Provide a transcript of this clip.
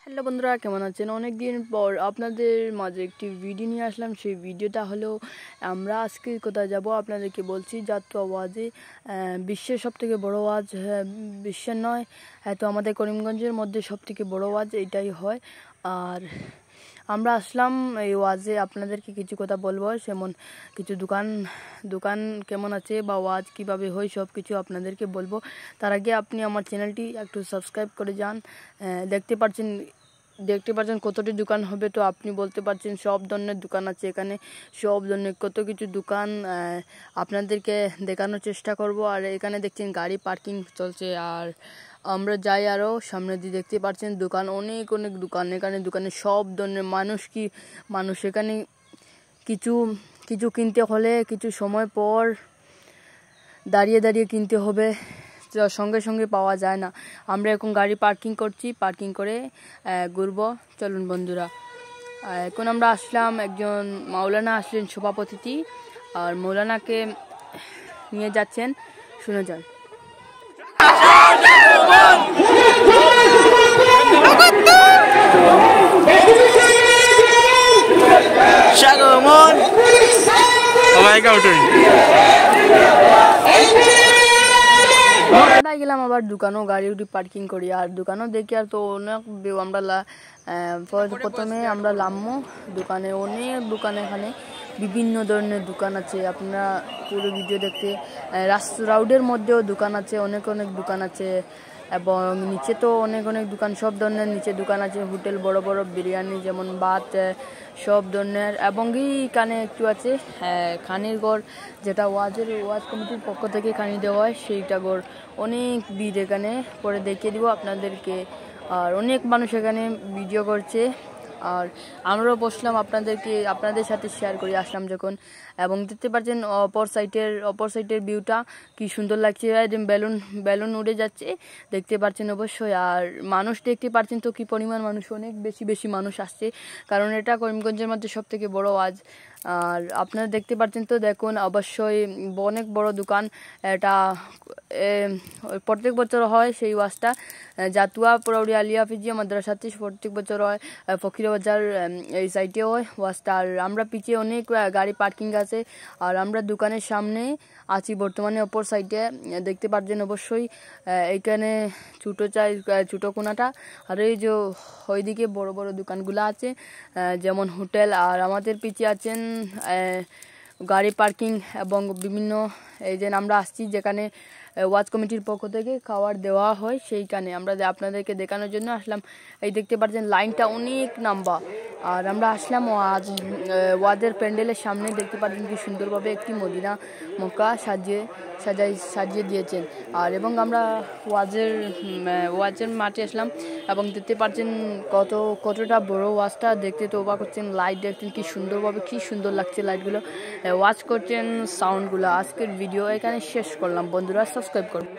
Hello বন্ধুরা, কেমন আছেন? অনেক দিন পর আপনাদের মাঝে একটি ভিডিও নিয়ে আসলাম। সেই ভিডিওটা হলো আমরা আজকে কোথায় যাব আপনাদেরকে বলছি। যাত্রা ওয়াজে বিশ্বের সবথেকে বড় ওয়াজ, বিশ্বের নয়, হয়তো আমাদের করিমগঞ্জের মধ্যে সবথেকে বড় ওয়াজ এইটাই হয়। আর আমরা আসলাম এই ওয়াজে আপনাদেরকে কিছু কথা বলবো, যেমন কিছু দোকান কেমন আছে বা ওয়াজ কীভাবে হয় সব কিছু আপনাদেরকে বলবো। তার আগে আপনি আমার চ্যানেলটি একটু সাবস্ক্রাইব করে যান। দেখতে পাচ্ছেন কতটি দোকান হবে, তো আপনি বলতে পারছেন সব ধরনের দোকান আছে এখানে, সব ধরনের কত কিছু দোকান আপনাদেরকে দেখানোর চেষ্টা করব। আর এখানে দেখছেন গাড়ি পার্কিং চলছে, আর আমরা যাই আরও সামনে দিয়ে দেখতে পাচ্ছেন দোকান, অনেক দোকান। এখানে দোকানে সব ধরনের মানুষ এখানে কিছু কিনতে হলে কিছু সময় পর দাঁড়িয়ে কিনতে হবে, সঙ্গে সঙ্গে পাওয়া যায় না। আমরা এখন গাড়ি পার্কিং করছি, পার্কিং করে ঘুরবো। চলুন বন্ধুরা, এখন আমরা আসলাম, একজন মাওলানা আসলেন সভাপতি, আর মৌলানাকে নিয়ে যাচ্ছেন, শুনে যান। গেলাম আবার দোকানও, গাড়ি উঠি পার্কিং করি, আর দোকানও দেখি। আর তো অনেক আমরা প্রথমে আমরা নামবো দোকানে, অনেক দোকান, এখানে বিভিন্ন ধরনের দোকান আছে। আপনারা পুরো ভিডিও দেখতে, রাউডের মধ্যেও দোকান আছে, অনেক দোকান আছে, এবং নিচে তো অনেক দোকান, সব ধরনের নিচে দোকান আছে। হোটেল, বড় বড় বিরিয়ানি, যেমন ভাত, সব ধরনের। এবং এখানে একটু আছে খানির গড়, যেটা ওয়াজ কমিটির পক্ষ থেকে খানি দেওয়া হয়, সেইটা গড়। অনেক ভিড় এখানে, পরে দেখিয়ে দিব আপনাদেরকে। আর অনেক মানুষ এখানে ভিডিও করছে, আর আমরাও বসলাম আপনাদের সাথে শেয়ার করে আসলাম যখন। এবং দেখতে পাচ্ছেন অপর সাইডের ভিউটা কি সুন্দর লাগছে, বেলুন উড়ে যাচ্ছে, দেখতে পাচ্ছেন অবশ্যই। আর মানুষ দেখতে পাচ্ছেন তো কি পরিমাণ মানুষ, অনেক বেশি মানুষ আসছে, কারণ এটা করিমগঞ্জের মধ্যে সব থেকে বড় ওয়াজ। আর আপনারা দেখতে পাচ্ছেন তো, দেখুন অবশ্যই অনেক বড় দোকান। এটা প্রত্যেক বছর হয় সেই ওয়াজটা, জাতুয়া পৌরি আলিয়া হাফিজিয়া মাদ্রাসাতে প্রত্যেক বছর হয়। ফকিরবাজার এই সাইডে হয় ওয়াজটা। আর আমরা পিছিয়ে অনেক গাড়ি পার্কিং আছে, আর আমরা দোকানের সামনে আছি বর্তমানে। অপর সাইডে দেখতে পাচ্ছেন অবশ্যই, এইখানে ছোটো কোনাটা, আর এই যে ওইদিকে বড় বড় দোকানগুলো আছে, যেমন হোটেল। আর আমাদের পিছিয়ে আছেন গাড়ি পার্কিং এবং বিভিন্ন, এই যে আমরা আসছি যেখানে ওয়াজ কমিটির পক্ষ থেকে খাবার দেওয়া হয়, সেইখানে আমরা আপনাদেরকে দেখানোর জন্য আসলাম। এই দেখতে পাচ্ছেন লাইনটা অনেক লম্বা। আর আমরা আসলাম ওয়াজের প্যান্ডেলের সামনে, দেখতে পাচ্ছেন কি সুন্দরভাবে একটি মদিনা মক্কা সাজিয়ে দিয়েছেন। আর এবং আমরা ওয়াজের মাঠে আসলাম, এবং দেখতে পাচ্ছেন কতটা বড় ওয়াজটা, দেখতে তো অবাক হচ্ছেন। লাইট দেখছেন কি সুন্দরভাবে, কি সুন্দর লাগছে লাইটগুলো, ওয়াজ করছেন সাউন্ডগুলো। আজকের ভিডিও এখানে শেষ করলাম বন্ধুরা, সাবস্ক্রাইব করুন।